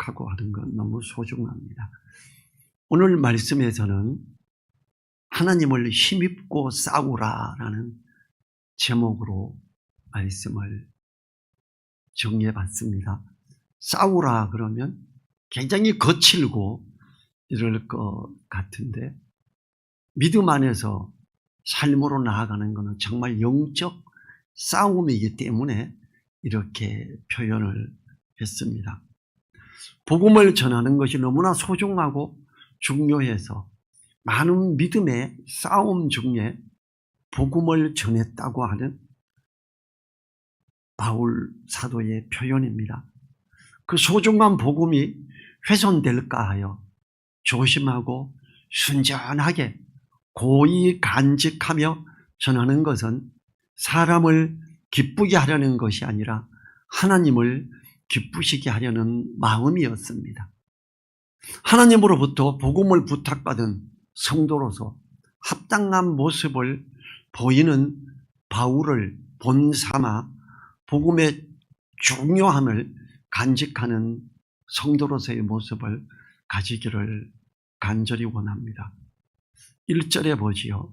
생각하고 하는 건 너무 소중합니다. 오늘 말씀에서는 하나님을 힘입고 싸우라라는 제목으로 말씀을 정해봤습니다. 싸우라 그러면 굉장히 거칠고 이럴 것 같은데 믿음 안에서 삶으로 나아가는 것은 정말 영적 싸움이기 때문에 이렇게 표현을 했습니다. 복음을 전하는 것이 너무나 소중하고 중요해서 많은 믿음의 싸움 중에 복음을 전했다고 하는 바울 사도의 표현입니다. 그 소중한 복음이 훼손될까 하여 조심하고 순전하게 고이 간직하며 전하는 것은 사람을 기쁘게 하려는 것이 아니라 하나님을 기쁘시게 하려는 마음이었습니다. 하나님으로부터 복음을 부탁받은 성도로서 합당한 모습을 보이는 바울을 본삼아 복음의 중요함을 간직하는 성도로서의 모습을 가지기를 간절히 원합니다. 1절에 보지요.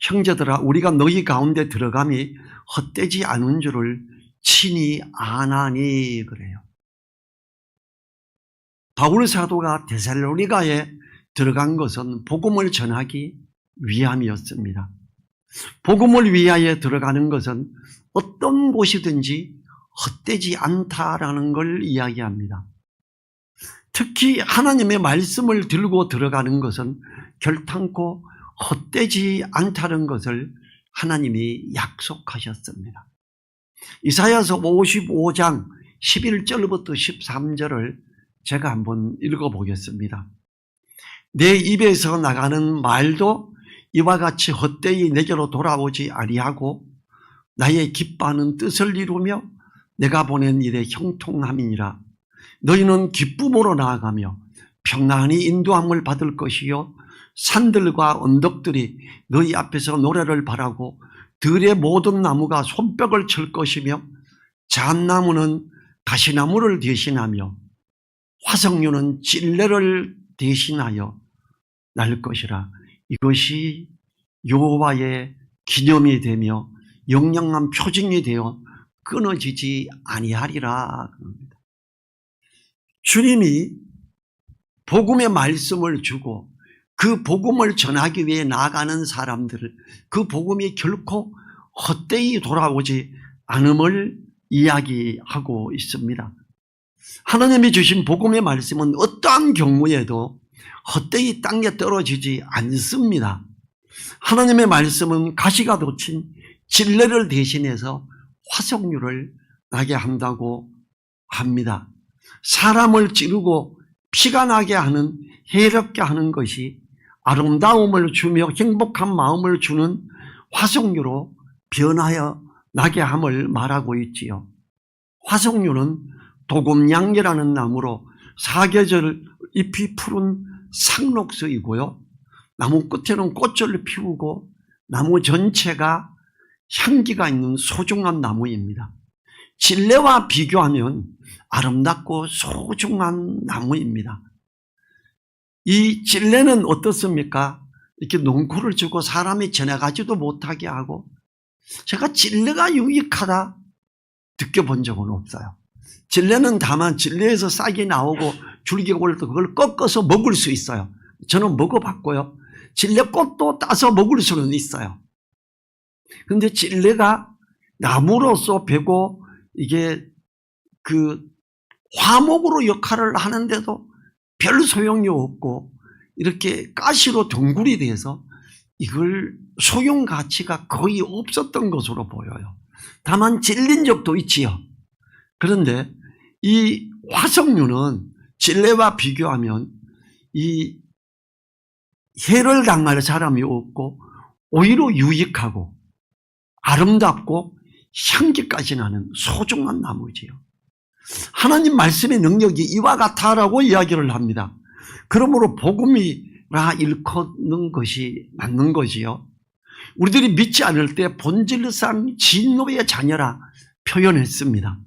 형제들아 우리가 너희 가운데 들어감이 헛되지 않은 줄을 친히 아나니 그래요. 바울 사도가 데살로니가에 들어간 것은 복음을 전하기 위함이었습니다. 복음을 위하여 들어가는 것은 어떤 곳이든지 헛되지 않다라는 걸 이야기합니다. 특히 하나님의 말씀을 들고 들어가는 것은 결탄코 헛되지 않다는 것을 하나님이 약속하셨습니다. 이사야서 55장 11절부터 13절을 제가 한번 읽어보겠습니다. 내 입에서 나가는 말도 이와 같이 헛되이 내게로 돌아오지 아니하고 나의 기뻐하는 뜻을 이루며 내가 보낸 일에 형통함이니라. 너희는 기쁨으로 나아가며 평안히 인도함을 받을 것이요 산들과 언덕들이 너희 앞에서 노래를 바라고 들의 모든 나무가 손뼉을 칠 것이며 잣나무는 가시나무를 대신하며 화석류는 찔레를 대신하여 날 것이라. 이것이 여호와의 기념이 되며 영영한 표징이 되어 끊어지지 아니하리라. 주님이 복음의 말씀을 주고 그 복음을 전하기 위해 나아가는 사람들을 그 복음이 결코 헛되이 돌아오지 않음을 이야기하고 있습니다. 하나님이 주신 복음의 말씀은 어떠한 경우에도 헛되이 땅에 떨어지지 않습니다. 하나님의 말씀은 가시가 돋친 찔레를 대신해서 화석류를 나게 한다고 합니다. 사람을 찌르고 피가 나게 하는 해롭게 하는 것이 아름다움을 주며 행복한 마음을 주는 화석류로 변하여 나게 함을 말하고 있지요. 화석류는 도금양계라는 나무로 사계절 잎이 푸른 상록수이고요. 나무 끝에는 꽃을 피우고 나무 전체가 향기가 있는 소중한 나무입니다. 찔레와 비교하면 아름답고 소중한 나무입니다. 이 찔레는 어떻습니까? 이렇게 농구를 주고 사람이 지나가지도 못하게 하고 제가 찔레가 유익하다 느껴본 적은 없어요. 찔레는 다만 찔레에서 싹이 나오고 줄기가 올라서 그걸 꺾어서 먹을 수 있어요. 저는 먹어봤고요. 찔레꽃도 따서 먹을 수는 있어요. 그런데 찔레가 나무로서 베고 이게 그 화목으로 역할을 하는데도 별 소용이 없고 이렇게 가시로 덩굴이 돼서 이걸 소용 가치가 거의 없었던 것으로 보여요. 다만 찔린 적도 있지요. 그런데 이 화석류는 찔레와 비교하면 이 해를 당할 사람이 없고 오히려 유익하고 아름답고 향기까지 나는 소중한 나무지요. 하나님 말씀의 능력이 이와 같다라고 이야기를 합니다. 그러므로 복음이라 일컫는 것이 맞는 거지요. 우리들이 믿지 않을 때 본질상 진노의 자녀라 표현했습니다.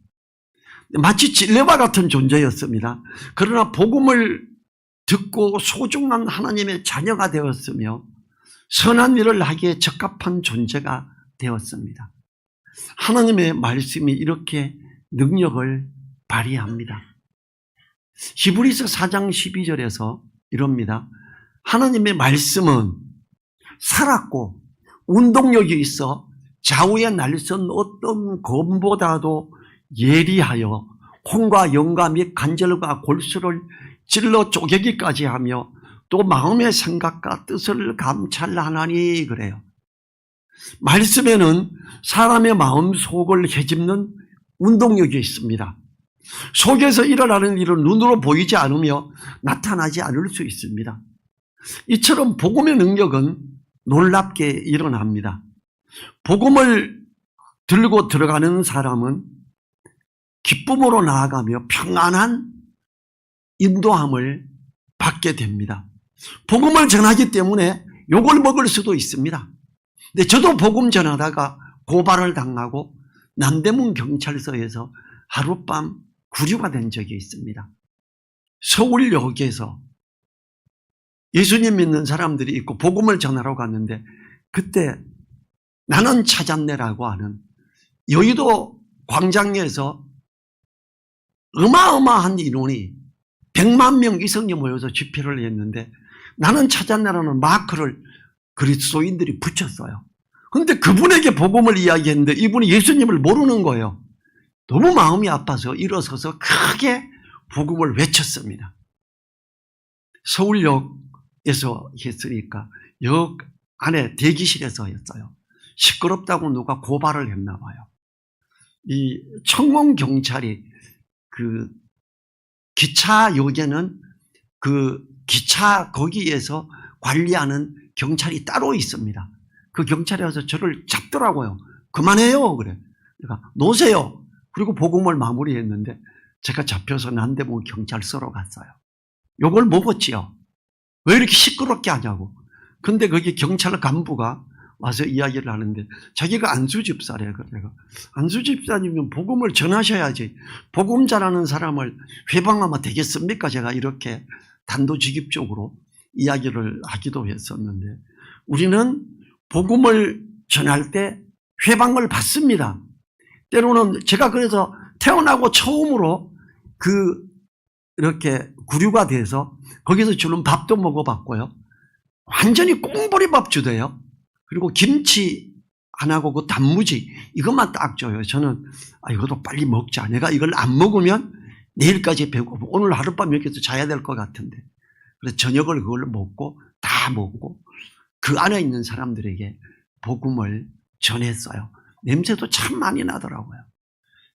마치 진레와 같은 존재였습니다. 그러나 복음을 듣고 소중한 하나님의 자녀가 되었으며 선한 일을 하기에 적합한 존재가 되었습니다. 하나님의 말씀이 이렇게 능력을 발휘합니다. 히브리서 4장 12절에서 이럽니다. 하나님의 말씀은 살았고 운동력이 있어 좌우에 날선 어떤 검보다도 예리하여 혼과 영과 및 관절과 골수를 찔러 쪼개기까지 하며 또 마음의 생각과 뜻을 감찰하나니 그래요. 말씀에는 사람의 마음 속을 헤집는 운동력이 있습니다. 속에서 일어나는 일은 눈으로 보이지 않으며 나타나지 않을 수 있습니다. 이처럼 복음의 능력은 놀랍게 일어납니다. 복음을 들고 들어가는 사람은 기쁨으로 나아가며 평안한 인도함을 받게 됩니다. 복음을 전하기 때문에 욕을 먹을 수도 있습니다. 근데 저도 복음 전하다가 고발을 당하고 남대문 경찰서에서 하룻밤 구류가 된 적이 있습니다. 서울역에서 예수님 믿는 사람들이 있고 복음을 전하러 갔는데 그때 나는 찾았네라고 하는 여의도 광장에서 어마어마한 인원이 100만 명 이상이 모여서 집회를 했는데 나는 찾았네라는 마크를 그리스도인들이 붙였어요. 그런데 그분에게 복음을 이야기했는데 이분이 예수님을 모르는 거예요. 너무 마음이 아파서 일어서서 크게 복음을 외쳤습니다. 서울역에서 했으니까 역 안에 대기실에서 했어요. 시끄럽다고 누가 고발을 했나 봐요. 이 청홍경찰이 그 기차역에는 그 기차 거기에서 관리하는 경찰이 따로 있습니다. 그 경찰이 와서 저를 잡더라고요. 그만해요. 그래. 그러니까 놓으세요. 그리고 복음을 마무리했는데 제가 잡혀서 남대문 경찰서로 갔어요. 욕을 먹었지요. 왜 이렇게 시끄럽게 하냐고. 근데 거기 경찰 간부가 와서 이야기를 하는데 자기가 안수 집사래요. 그래서 안수 집사님은 복음을 전하셔야지 복음 잘하는 사람을 회방하면 되겠습니까? 제가 이렇게 단도직입적으로 이야기를 하기도 했었는데 우리는 복음을 전할 때 회방을 받습니다. 때로는 제가 그래서 태어나고 처음으로 이렇게 구류가 돼서 거기서 주는 밥도 먹어봤고요. 완전히 꽁보리밥 주대요. 그리고 김치 안 하고 그 단무지 이것만 딱 줘요. 저는 이것도 빨리 먹자. 내가 이걸 안 먹으면 내일까지 배고프고 오늘 하룻밤 여기서 자야 될 것 같은데. 그래서 저녁을 그걸 먹고 다 먹고 그 안에 있는 사람들에게 복음을 전했어요. 냄새도 참 많이 나더라고요.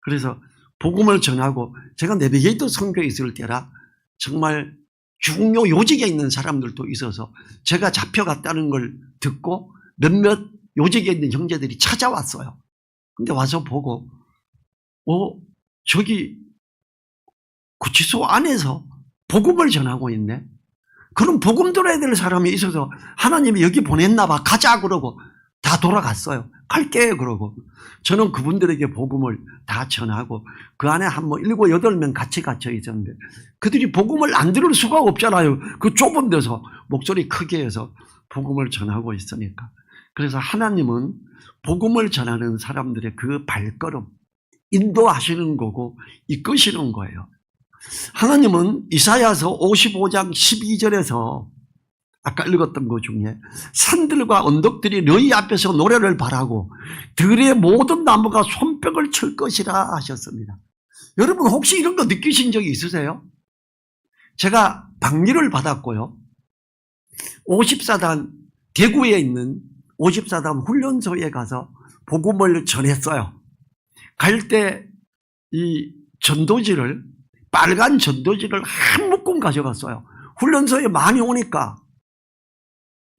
그래서 복음을 전하고 제가 내비게이터 선교에 있을 때라 정말 중요 요직에 있는 사람들도 있어서 제가 잡혀갔다는 걸 듣고 몇몇 요직에 있는 형제들이 찾아왔어요. 근데 와서 보고 저기 구치소 안에서 복음을 전하고 있네. 그럼 복음 들어야 될 사람이 있어서 하나님이 여기 보냈나 봐. 가자 그러고 다 돌아갔어요. 갈게 그러고 저는 그분들에게 복음을 다 전하고 그 안에 한 7, 8명 같이 갇혀 있었는데 그들이 복음을 안 들을 수가 없잖아요. 그 좁은 데서 목소리 크게 해서 복음을 전하고 있으니까. 그래서 하나님은 복음을 전하는 사람들의 그 발걸음 인도하시는 거고 이끄시는 거예요. 하나님은 이사야서 55장 12절에서 아까 읽었던 것 중에 산들과 언덕들이 너희 앞에서 노래를 바라고 들의 모든 나무가 손뼉을 칠 것이라 하셨습니다. 여러분 혹시 이런 거 느끼신 적이 있으세요? 제가 방미를 받았고요. 54단 대구에 있는 54단 훈련소에 가서 복음을 전했어요. 갈 때 이 전도지를 빨간 전도지를 한 묶음 가져갔어요. 훈련소에 많이 오니까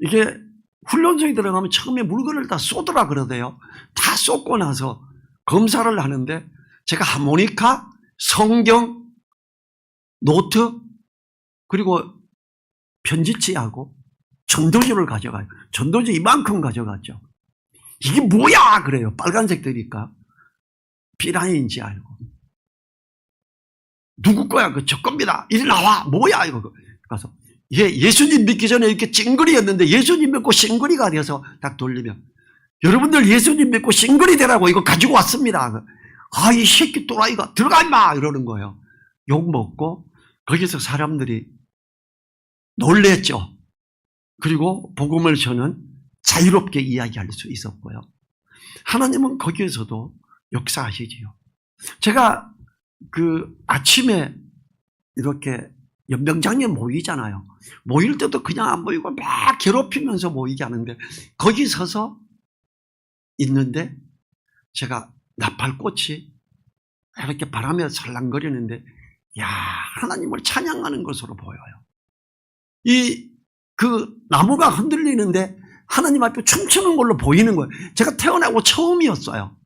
이게 훈련소에 들어가면 처음에 물건을 다 쏘더라 그러대요. 다 쏟고 나서 검사를 하는데 제가 하모니카, 성경, 노트 그리고 편지지하고 전도지를 가져가요. 전도지 이만큼 가져갔죠. 이게 뭐야 그래요. 빨간색 되니까 비라인지 알고. 누구 거야? 저 겁니다. 이리 나와. 뭐야 이거. 가서 예수님 믿기 전에 이렇게 찡그리였는데 예수님 믿고 싱그리가 돼서 딱 돌리면, 여러분들 예수님 믿고 싱글이 되라고 이거 가지고 왔습니다. 아, 이 새끼 또라이가 들어가 임마 이러는 거예요. 욕 먹고 거기서 사람들이 놀랬죠. 그리고 복음을 저는 자유롭게 이야기할 수 있었고요. 하나님은 거기에서도 역사하시지요. 제가 아침에 이렇게 연병장에 모이잖아요. 모일 때도 그냥 안 모이고 막 괴롭히면서 모이게 하는데, 거기 서서 있는데 제가 나팔꽃이 이렇게 바람에 살랑거리는데, 야, 하나님을 찬양하는 것으로 보여요. 나무가 흔들리는데 하나님 앞에 춤추는 걸로 보이는 거예요. 제가 태어나고 처음이었어요.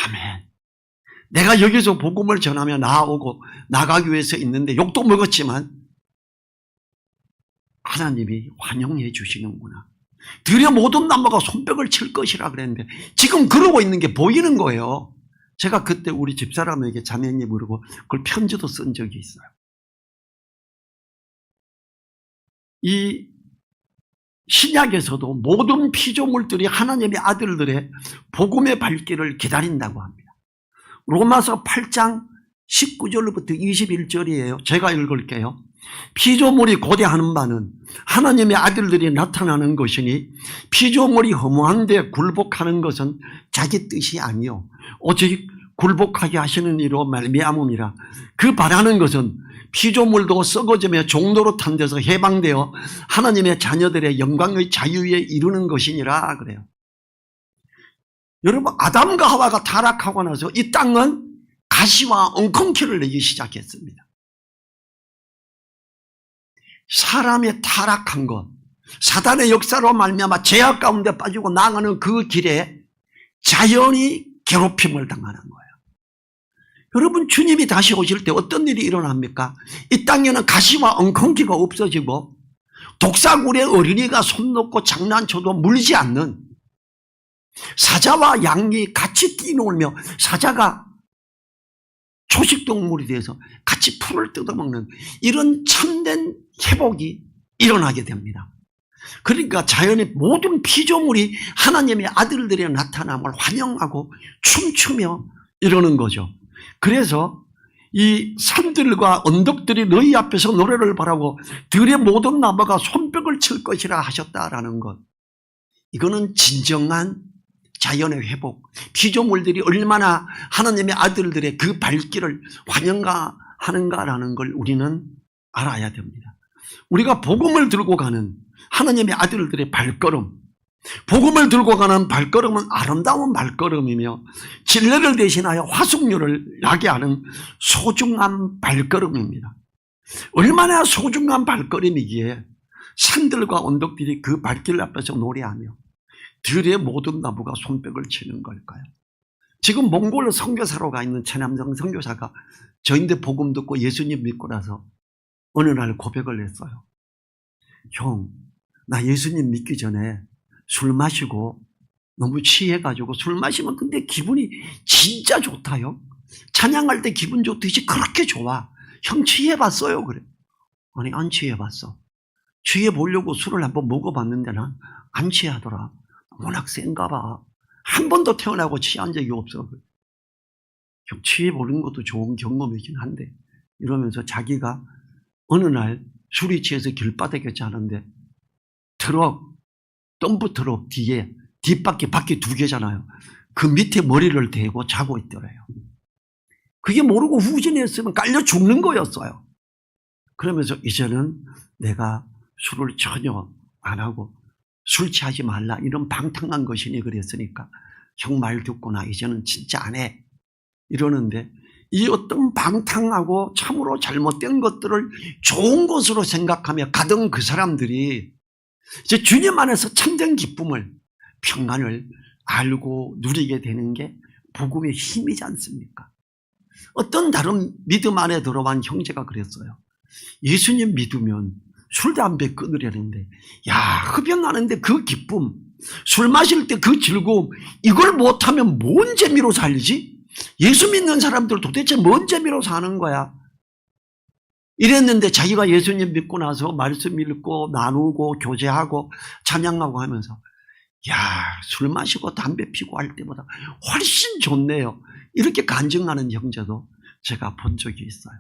아멘. 내가 여기서 복음을 전하며 나오고 나가기 위해서 있는데 욕도 먹었지만 하나님이 환영해 주시는구나. 들여 모든 나무가 손뼉을 칠 것이라 그랬는데 지금 그러고 있는 게 보이는 거예요. 제가 그때 우리 집사람에게 자매님 부르고 그걸 편지도 쓴 적이 있어요. 이 신약에서도 모든 피조물들이 하나님의 아들들의 복음의 발길을 기다린다고 합니다. 로마서 8장 19절부터 21절이에요. 제가 읽을게요. 피조물이 고대하는 바는 하나님의 아들들이 나타나는 것이니 피조물이 허무한데 굴복하는 것은 자기 뜻이 아니요 오직 굴복하게 하시는 이로 말미암음이라. 그 바라는 것은 피조물도 썩어지며 종로로 탄 데서 해방되어 하나님의 자녀들의 영광의 자유에 이르는 것이니라 그래요. 여러분, 아담과 하와가 타락하고 나서 이 땅은 가시와 엉겅퀴를 내기 시작했습니다. 사람의 타락한 것, 사단의 역사로 말미암아 죄악 가운데 빠지고 나가는 그 길에 자연이 괴롭힘을 당하는 거예요. 여러분, 주님이 다시 오실 때 어떤 일이 일어납니까? 이 땅에는 가시와 엉겅퀴가 없어지고 독사굴에 어린이가 손 놓고 장난쳐도 물지 않는, 사자와 양이 같이 뛰놀며 사자가 초식동물이 돼서 같이 풀을 뜯어먹는 이런 참된 회복이 일어나게 됩니다. 그러니까 자연의 모든 피조물이 하나님의 아들들의 나타남을 환영하고 춤추며 이러는 거죠. 그래서 이 산들과 언덕들이 너희 앞에서 노래를 바라고 들의 모든 나무가 손뼉을 칠 것이라 하셨다라는 것, 이거는 진정한 자연의 회복, 피조물들이 얼마나 하나님의 아들들의 그 발길을 환영하는가라는 걸 우리는 알아야 됩니다. 우리가 복음을 들고 가는 하나님의 아들들의 발걸음, 복음을 들고 가는 발걸음은 아름다운 발걸음이며 진리를 대신하여 화석률을 나게 하는 소중한 발걸음입니다. 얼마나 소중한 발걸음이기에 산들과 언덕들이 그 발길 앞에서 노래하며 들의 모든 나무가 손뼉을 치는 걸까요? 지금 몽골 선교사로 가 있는 최남성 선교사가 저인데 복음 듣고 예수님 믿고 나서 어느 날 고백을 했어요. 형, 나 예수님 믿기 전에 술 마시고 너무 취해가지고, 술 마시면 근데 기분이 진짜 좋다요. 찬양할 때 기분 좋듯이 그렇게 좋아. 형 취해봤어요? 그래. 아니, 안 취해봤어. 취해보려고 술을 한번 먹어봤는데 난 안 취하더라. 워낙 센가 봐. 한 번도 태어나고 취한 적이 없어. 형, 취해보는 것도 좋은 경험이긴 한데, 이러면서 자기가 어느 날 술이 취해서 길바닥에 자는데 덤프 트럭 뒤에 뒷바퀴 바퀴 두 개잖아요. 그 밑에 머리를 대고 자고 있더래요. 그게 모르고 후진했으면 깔려 죽는 거였어요. 그러면서 이제는 내가 술을 전혀 안 하고 술 취하지 말라, 이런 방탕한 것이니 그랬으니까 형 말 듣고 나 이제는 진짜 안 해 이러는데, 이 어떤 방탕하고 참으로 잘못된 것들을 좋은 것으로 생각하며 가던 그 사람들이 이제 주님 안에서 참된 기쁨을, 평안을 알고 누리게 되는 게 복음의 힘이지 않습니까? 어떤 다른 믿음 안에 들어간 형제가 그랬어요. 예수님 믿으면 술, 담배 끊으려는데, 야, 흡연하는데 그 기쁨, 술 마실 때 그 즐거움, 이걸 못하면 뭔 재미로 살지? 예수 믿는 사람들 도대체 뭔 재미로 사는 거야? 이랬는데 자기가 예수님 믿고 나서 말씀 읽고 나누고 교제하고 찬양하고 하면서 야, 술 마시고 담배 피고 할 때보다 훨씬 좋네요. 이렇게 간증하는 형제도 제가 본 적이 있어요.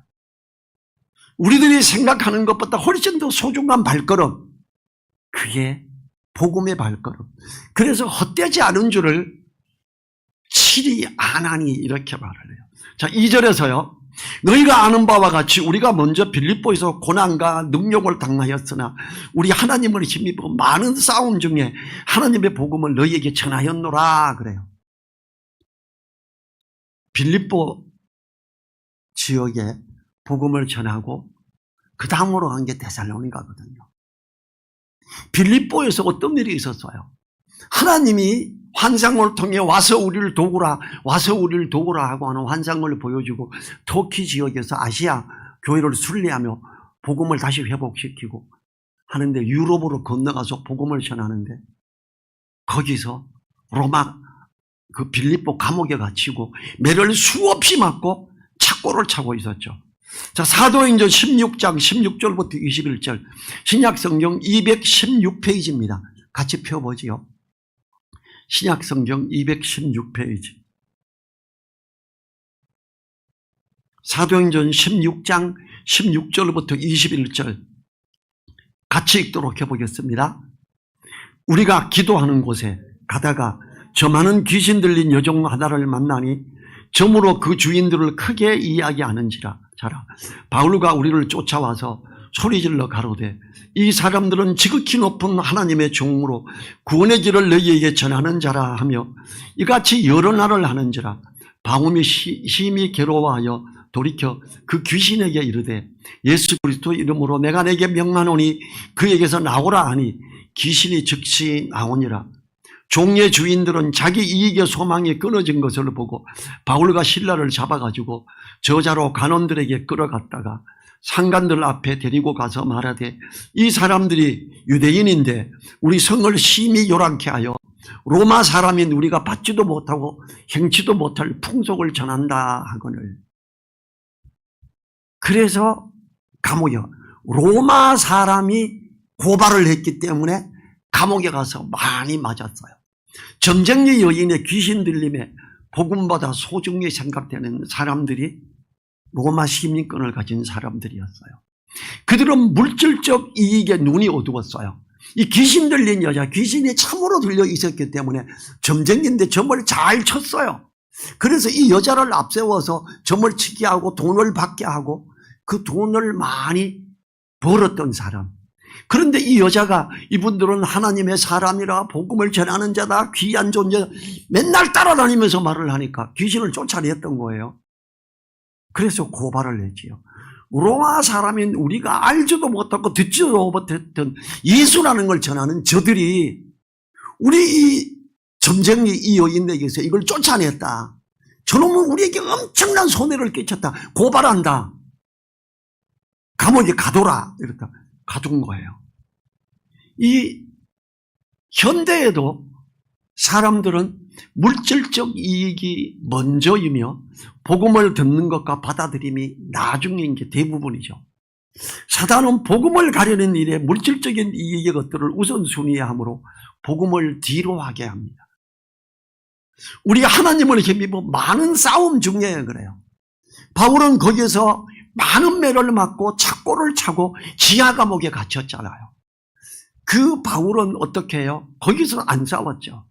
우리들이 생각하는 것보다 훨씬 더 소중한 발걸음, 그게 복음의 발걸음. 그래서 헛되지 않은 줄을 칠이 안 하니 이렇게 말을 해요. 자, 2절에서요. 너희가 아는 바와 같이 우리가 먼저 빌립보에서 고난과 능욕을 당하였으나 우리 하나님을 힘입어 많은 싸움 중에 하나님의 복음을 너희에게 전하였노라 그래요. 빌립보 지역에 복음을 전하고 그 다음으로 간 게 데살로니가거든요. 빌립보에서 어떤 일이 있었어요? 하나님이 환상을 통해 와서 우리를 도우라 하고 하는 환상을 보여주고 터키 지역에서 아시아 교회를 순례하며 복음을 다시 회복시키고 하는데 유럽으로 건너가서 복음을 전하는데 거기서 로마 그 빌립보 감옥에 갇히고 매를 수없이 맞고 착고를 차고 있었죠. 자, 사도행전 16장 16절부터 21절 신약성경 216페이지입니다. 같이 펴보지요. 신약성경 216페이지 사도행전 16장 16절부터 21절 같이 읽도록 해보겠습니다. 우리가 기도하는 곳에 가다가 저 많은 귀신 들린 여종 하나를 만나니 점으로 그 주인들을 크게 이야기하는지라 자라 바울과 우리를 쫓아와서 소리질러 가로되 이 사람들은 지극히 높은 하나님의 종으로 구원의 길을 너희에게 전하는 자라 하며 이같이 여러 날을 하는지라 바울이 심히 괴로워하여 돌이켜 그 귀신에게 이르되 예수 그리스도 이름으로 내가 내게 명하노니 그에게서 나오라 하니 귀신이 즉시 나오니라. 종의 주인들은 자기 이익의 소망이 끊어진 것을 보고 바울과 실라를 잡아가지고 저자로 간원들에게 끌어갔다가 상관들 앞에 데리고 가서 말하되 이 사람들이 유대인인데 우리 성을 심히 요란케 하여 로마 사람인 우리가 받지도 못하고 행치도 못할 풍속을 전한다 하거늘. 그래서 감옥에 로마 사람이 고발을 했기 때문에 감옥에 가서 많이 맞았어요. 점쟁이 여인의 귀신 들림에 복음보다 소중히 생각되는 사람들이 로마 시민권을 가진 사람들이었어요. 그들은 물질적 이익에 눈이 어두웠어요. 이 귀신 들린 여자, 귀신이 참으로 들려 있었기 때문에 점쟁이인데 점을 잘 쳤어요. 그래서 이 여자를 앞세워서 점을 치게 하고 돈을 받게 하고 그 돈을 많이 벌었던 사람. 그런데 이 여자가 이분들은 하나님의 사람이라 복음을 전하는 자다 귀한 존재 맨날 따라다니면서 말을 하니까 귀신을 쫓아냈던 거예요. 그래서 고발을 했지요. 로마 사람인 우리가 알지도 못하고 듣지도 못했던 예수라는 걸 전하는 저들이 우리 이 점쟁이 이 여인에게서 이걸 쫓아냈다. 저놈은 우리에게 엄청난 손해를 끼쳤다. 고발한다. 감옥에 가둬라. 이렇다. 가둔 거예요. 이 현대에도 사람들은 물질적 이익이 먼저이며 복음을 듣는 것과 받아들임이 나중인 게 대부분이죠. 사단은 복음을 가려는 일에 물질적인 이익의 것들을 우선순위하므로 복음을 뒤로 하게 합니다. 우리 하나님을 힘입어 많은 싸움 중에 그래요. 바울은 거기서 많은 매를 맞고 착고를 차고 지하 감옥에 갇혔잖아요. 그 바울은 어떻게 해요? 거기서 안 싸웠죠.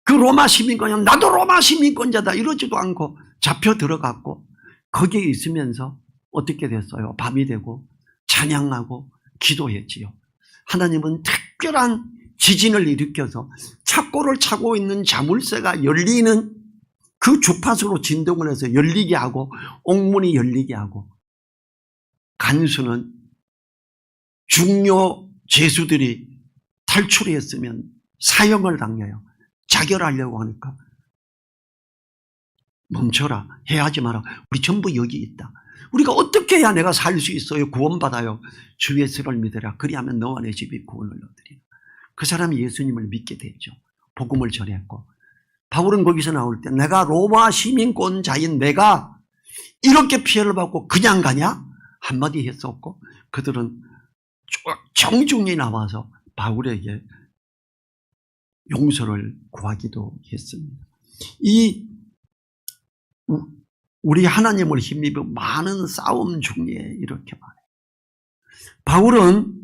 그 로마 시민권이 나도 로마 시민권자다 이러지도 않고 잡혀 들어갔고 거기에 있으면서 어떻게 됐어요? 밤이 되고 찬양하고 기도했지요. 하나님은 특별한 지진을 일으켜서 착고를 차고 있는 자물쇠가 열리는 그 주파수로 진동을 해서 열리게 하고 옥문이 열리게 하고 간수는 중요 죄수들이 탈출했으면 사형을 당해요. 자결하려고 하니까 멈춰라. 해하지 마라. 우리 전부 여기 있다. 우리가 어떻게 해야 내가 살 수 있어요? 구원받아요. 주 예수를 믿으라. 그리하면 너와 내 집이 구원을 얻으리라. 그 사람이 예수님을 믿게 됐죠. 복음을 전했고 바울은 거기서 나올 때 내가 로마 시민권자인 내가 이렇게 피해를 받고 그냥 가냐? 한마디 했었고, 그들은 정중히 나와서 바울에게 용서를 구하기도 했습니다. 우리 하나님을 힘입어 많은 싸움 중에 이렇게 말해요. 바울은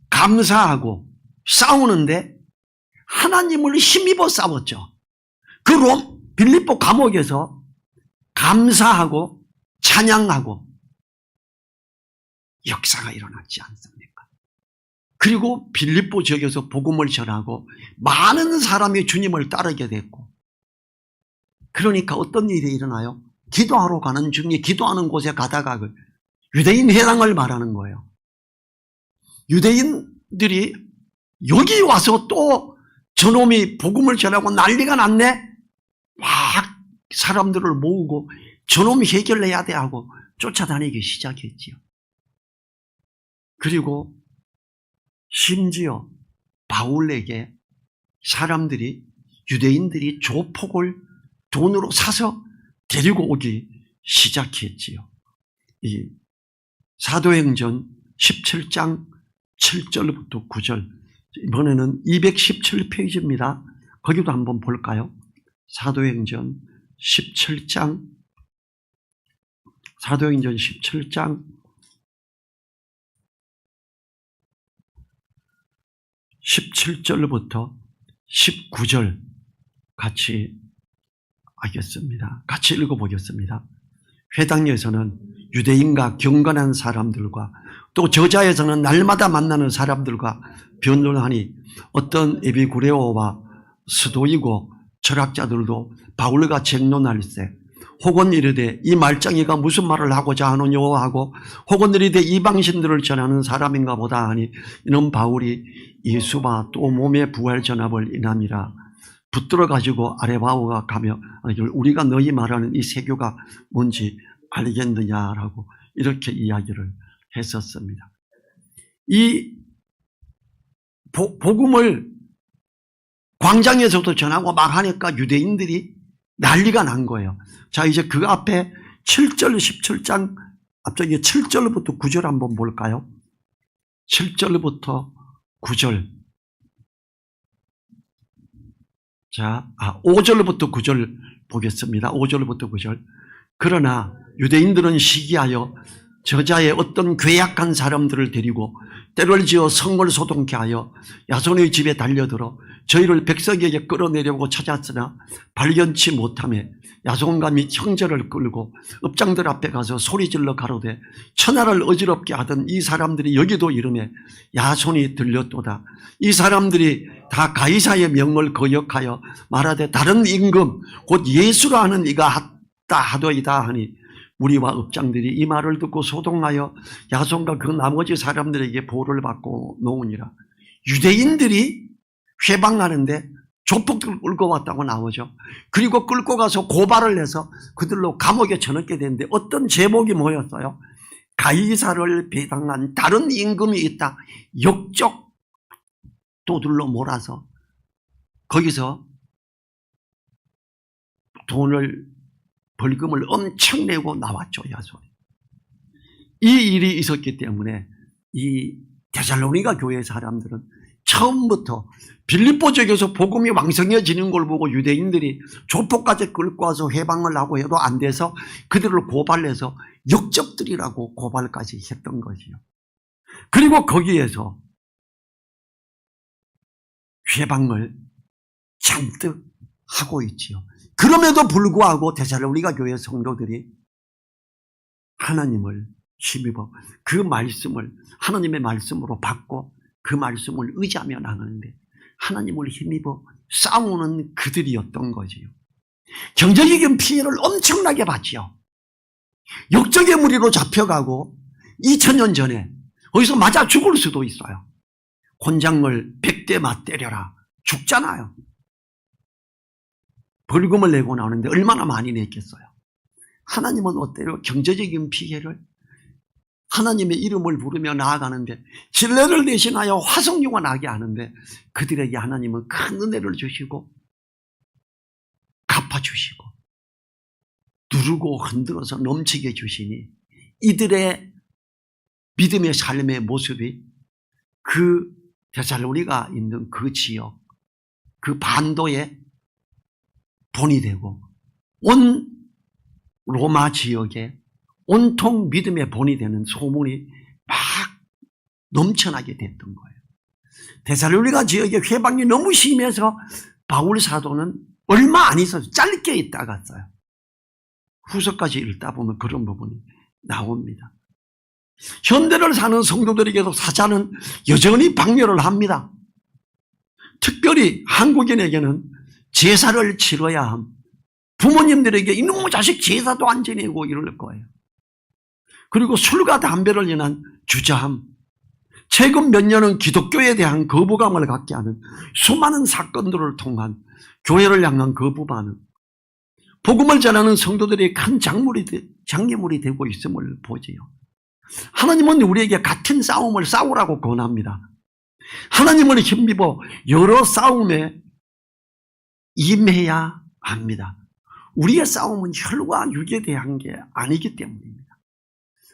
감사하고 싸우는데 하나님을 힘입어 싸웠죠. 그 빌립보 감옥에서 감사하고 찬양하고 역사가 일어났지 않습니까? 그리고 빌립보 지역에서 복음을 전하고 많은 사람이 주님을 따르게 됐고, 그러니까 어떤 일이 일어나요? 기도하러 가는 중에 기도하는 곳에 가다가 유대인 회당을 말하는 거예요. 유대인들이 여기 와서 또 저놈이 복음을 전하고 난리가 났네? 막 사람들을 모으고 저놈이 해결해야 돼 하고 쫓아다니기 시작했지요. 그리고 심지어 바울에게 유대인들이 조폭을 돈으로 사서 데리고 오기 시작했지요. 이 사도행전 17장 7절부터 9절, 이번에는 217페이지입니다. 거기도 한번 볼까요? 사도행전 17장 17절부터 19절 같이 하겠습니다. 같이 읽어보겠습니다. 회당에서는 유대인과 경건한 사람들과 또 저자에서는 날마다 만나는 사람들과 변론하니 어떤 에비구레오와 스도이고 철학자들도 바울과 쟁론할세, 혹은 이르되 이 말짱이가 무슨 말을 하고자 하느뇨 하고, 혹은 이르되 이방신들을 전하는 사람인가 보다 하니 이는 바울이 예수와 또 몸의 부활 전합을 인함이라. 붙들어 가지고 아레바오가 가며 우리가 너희 말하는 이 세교가 뭔지 알겠느냐라고 이렇게 이야기를 했었습니다. 이 복음을 광장에서도 전하고 막 하니까 유대인들이 난리가 난 거예요. 자, 이제 그 앞에 7절 17장 앞쪽에 7절부터 9절 한번 볼까요? 7절부터 9절. 자, 5절부터 9절 보겠습니다. 5절부터 9절. 그러나 유대인들은 시기하여 저자의 어떤 괴약한 사람들을 데리고 때를 지어 성을 소동케 하여 야손의 집에 달려들어 저희를 백성에게 끌어내려고 찾았으나 발견치 못하며 야손과 및 형제를 끌고 읍장들 앞에 가서 소리질러 가로되 천하를 어지럽게 하던 이 사람들이 여기도 이르매 야손이 들렸도다. 이 사람들이 다 가이사의 명을 거역하여 말하되 다른 임금 곧 예수라 하는 이가 했다 하도이다 하니 우리와 읍장들이 이 말을 듣고 소동하여 야손과 그 나머지 사람들에게 보호를 받고 놓으니라. 유대인들이 회방하는데 조폭들 끌고 왔다고 나오죠. 그리고 끌고 가서 고발을 해서 그들로 감옥에 쳐넣게 되는데 어떤 제목이 뭐였어요? 가이사를 배당한 다른 임금이 있다. 역적 도들로 몰아서 거기서 벌금을 엄청 내고 나왔죠, 야손이. 이 일이 있었기 때문에 이 데살로니가 교회 사람들은 처음부터 빌립보 지역에서 복음이 왕성해지는 걸 보고 유대인들이 조폭까지 끌고 와서 해방을 하고 해도 안 돼서 그들을 고발해서 역적들이라고 고발까지 했던 거지요. 그리고 거기에서 해방을 잔뜩 하고 있지요. 그럼에도 불구하고 데살로니가 교회 성도들이 하나님을 힘입어 그 말씀을 하나님의 말씀으로 받고 그 말씀을 의지하며 나가는데 하나님을 힘입어 싸우는 그들이었던 거지요. 경제적인 피해를 엄청나게 받지요. 역적의 무리로 잡혀가고 2000년 전에 어디서 맞아 죽을 수도 있어요. 곤장을 100대 맞 때려라. 죽잖아요. 벌금을 내고 나오는데 얼마나 많이 냈겠어요. 하나님은 어때요? 경제적인 피해를 하나님의 이름을 부르며 나아가는데 진례를 대신하여 화석류가 나게 하는데 그들에게 하나님은 큰 은혜를 주시고 갚아주시고 누르고 흔들어서 넘치게 주시니 이들의 믿음의 삶의 모습이 그 데살로니가 있는 그 지역, 그 반도의 본이 되고 온 로마 지역에 온통 믿음의 본이 되는 소문이 막 넘쳐나게 됐던 거예요. 데살로니가 지역의 회방이 너무 심해서 바울 사도는 얼마 안 있어서 짧게 있다 갔어요. 후서까지 읽다 보면 그런 부분이 나옵니다. 현대를 사는 성도들에게도 사자는 여전히 방뇨를 합니다. 특별히 한국인에게는 제사를 치러야 함. 부모님들에게 이놈의 자식 제사도 안 지내고 이럴 거예요. 그리고 술과 담배를 인한 주저함. 최근 몇 년은 기독교에 대한 거부감을 갖게 하는 수많은 사건들을 통한 교회를 향한 거부 반응. 복음을 전하는 성도들이 큰 장애물이 되고 있음을 보지요. 하나님은 우리에게 같은 싸움을 싸우라고 권합니다. 하나님을 힘입어 여러 싸움에 임해야 합니다. 우리의 싸움은 혈과 육에 대한 게 아니기 때문입니다.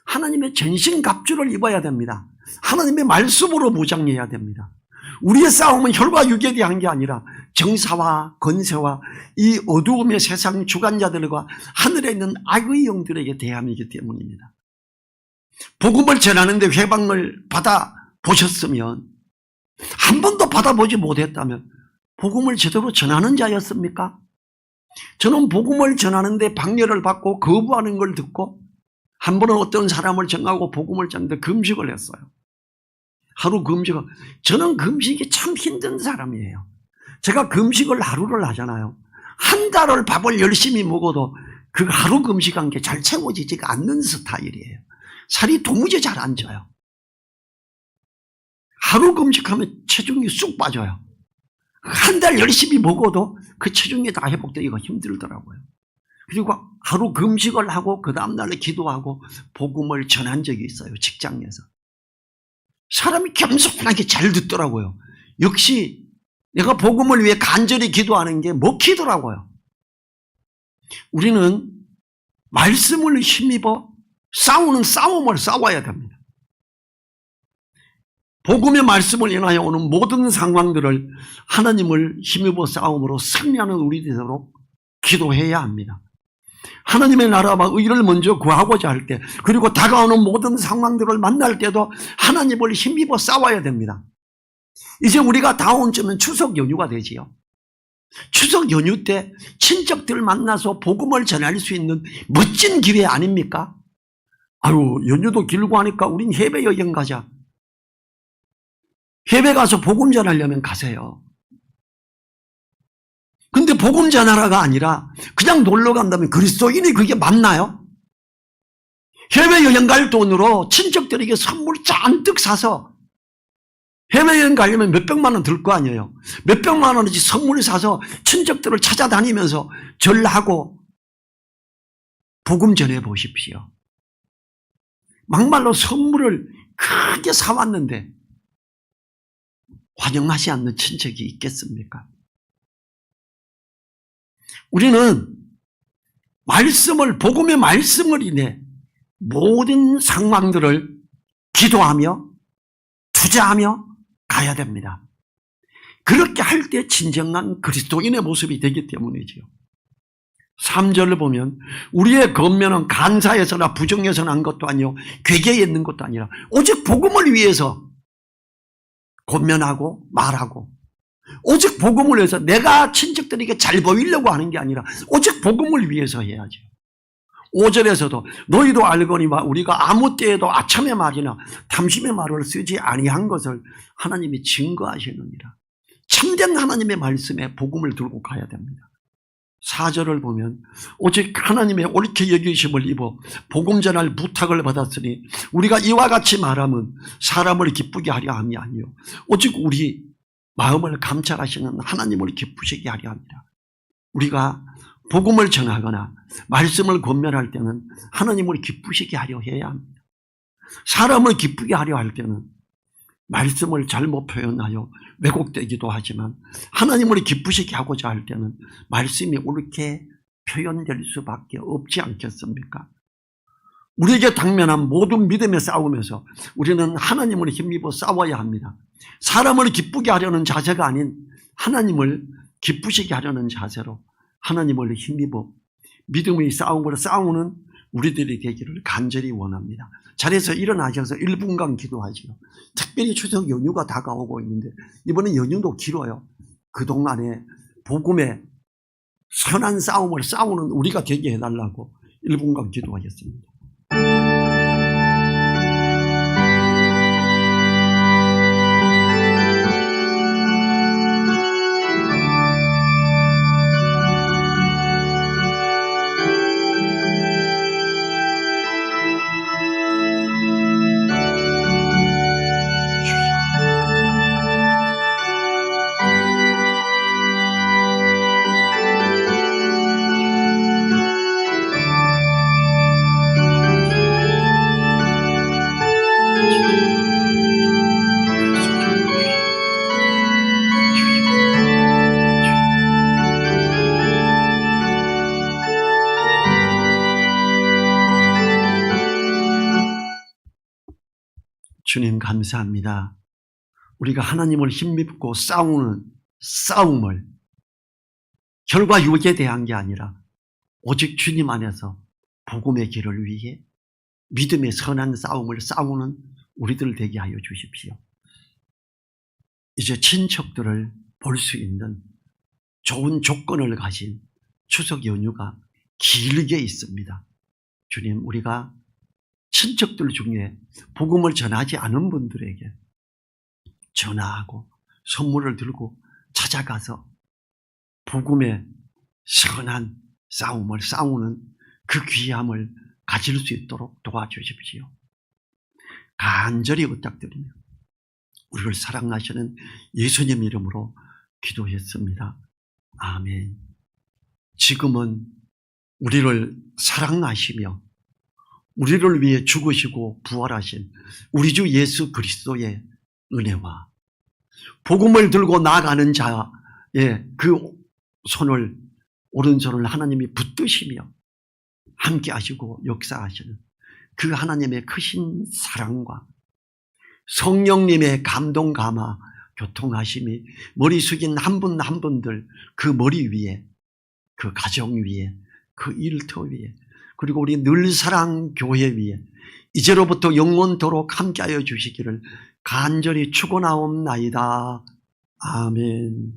하나님의 전신갑주를 입어야 됩니다. 하나님의 말씀으로 무장해야 됩니다. 우리의 싸움은 혈과 육에 대한 게 아니라 정사와 권세와 이 어두움의 세상 주관자들과 하늘에 있는 악의 영들에게 대함이기 때문입니다. 복음을 전하는데 회방을 받아보셨으면, 한 번도 받아보지 못했다면 복음을 제대로 전하는 자였습니까? 저는 복음을 전하는데 방해를 받고 거부하는 걸 듣고 한 번은 어떤 사람을 정하고 복음을 전하는데 금식을 했어요. 하루 금식을. 저는 금식이 참 힘든 사람이에요. 제가 금식을 하루를 하잖아요. 한 달을 밥을 열심히 먹어도 그 하루 금식한 게 잘 채워지지가 않는 스타일이에요. 살이 도무지 잘 안 쪄요. 하루 금식하면 체중이 쑥 빠져요. 한 달 열심히 먹어도 그 체중이 다 회복되기가 힘들더라고요. 그리고 하루 금식을 하고 그 다음날 기도하고 복음을 전한 적이 있어요. 직장에서. 사람이 겸손하게 잘 듣더라고요. 역시 내가 복음을 위해 간절히 기도하는 게 먹히더라고요. 우리는 말씀을 힘입어 싸우는 싸움을 싸워야 됩니다. 복음의 말씀을 인하여 오는 모든 상황들을 하나님을 힘입어 싸움으로 승리하는 우리 되도록 기도해야 합니다. 하나님의 나라와 의를 먼저 구하고자 할 때, 그리고 다가오는 모든 상황들을 만날 때도 하나님을 힘입어 싸워야 됩니다. 이제 우리가 다음 주면 추석 연휴가 되지요. 추석 연휴 때 친척들 만나서 복음을 전할 수 있는 멋진 기회 아닙니까? 아유, 연휴도 길고 하니까 우린 해외여행 가자. 해외 가서 복음 전하려면 가세요. 근데 복음 전하라가 아니라 그냥 놀러 간다면 그리스도인이 그게 맞나요? 해외여행 갈 돈으로 친척들에게 선물 잔뜩 사서 해외여행 가려면 몇백만 원 들 거 아니에요. 몇백만 원어치 선물 사서 친척들을 찾아다니면서 절하고 복음 전해 보십시오. 막말로 선물을 크게 사왔는데 환영하지 않는 친척이 있겠습니까? 우리는 복음의 말씀을 인해 모든 상황들을 기도하며 투자하며 가야 됩니다. 그렇게 할 때 진정한 그리스도인의 모습이 되기 때문이지요. 3절을 보면 우리의 권면은 간사에서나 부정에서 난 것도 아니요 괴계에 있는 것도 아니라 오직 복음을 위해서 권면하고 말하고, 오직 복음을 위해서 내가 친척들에게 잘 보이려고 하는 게 아니라 오직 복음을 위해서 해야죠. 5절에서도 너희도 알거니와 우리가 아무 때에도 아첨의 말이나 탐심의 말을 쓰지 아니한 것을 하나님이 증거하시느니라. 참된 하나님의 말씀에 복음을 들고 가야 됩니다. 4절을 보면 오직 하나님의 옳게 여기심을 입어 복음 전할 부탁을 받았으니 우리가 이와 같이 말하면 사람을 기쁘게 하려 함이 아니요 오직 우리 마음을 감찰하시는 하나님을 기쁘시게 하려 합니다. 우리가 복음을 전하거나 말씀을 권면할 때는 하나님을 기쁘시게 하려 해야 합니다. 사람을 기쁘게 하려 할 때는 말씀을 잘못 표현하여 왜곡되기도 하지만 하나님을 기쁘시게 하고자 할 때는 말씀이 옳게 표현될 수밖에 없지 않겠습니까? 우리에게 당면한 모든 믿음의 싸움에서 우리는 하나님을 힘입어 싸워야 합니다. 사람을 기쁘게 하려는 자세가 아닌 하나님을 기쁘시게 하려는 자세로 하나님을 힘입어 믿음의 싸움으로 싸우는 우리들이 되기를 간절히 원합니다. 자리에서 일어나셔서 1분간 기도하시고, 특별히 추석 연휴가 다가오고 있는데 이번에 연휴도 길어요. 그동안에 복음의 선한 싸움을 싸우는 우리가 되게 해달라고 1분간 기도하겠습니다. 주님 감사합니다. 우리가 하나님을 힘입고 싸우는 싸움을 혈과 육에 대한 게 아니라 오직 주님 안에서 복음의 길을 위해 믿음의 선한 싸움을 싸우는 우리들 되게 하여 주십시오. 이제 친척들을 볼 수 있는 좋은 조건을 가진 추석 연휴가 길게 있습니다. 주님, 우리가 친척들 중에 복음을 전하지 않은 분들에게 전화하고 선물을 들고 찾아가서 복음의 선한 싸움을 싸우는 그 귀함을 가질 수 있도록 도와주십시오. 간절히 부탁드리며 우리를 사랑하시는 예수님 이름으로 기도했습니다. 아멘. 지금은 우리를 사랑하시며 우리를 위해 죽으시고 부활하신 우리 주 예수 그리스도의 은혜와 복음을 들고 나아가는 자의 그 손을, 오른손을 하나님이 붙드시며 함께 하시고 역사하시는 그 하나님의 크신 사랑과 성령님의 감동 감화 교통하심이 머리 숙인 한 분 한 분들 그 머리 위에, 그 가정 위에, 그 일터 위에, 그리고 우리 늘사랑 교회 위에 이제로부터 영원토록 함께하여 주시기를 간절히 축원하옵나이다. 아멘.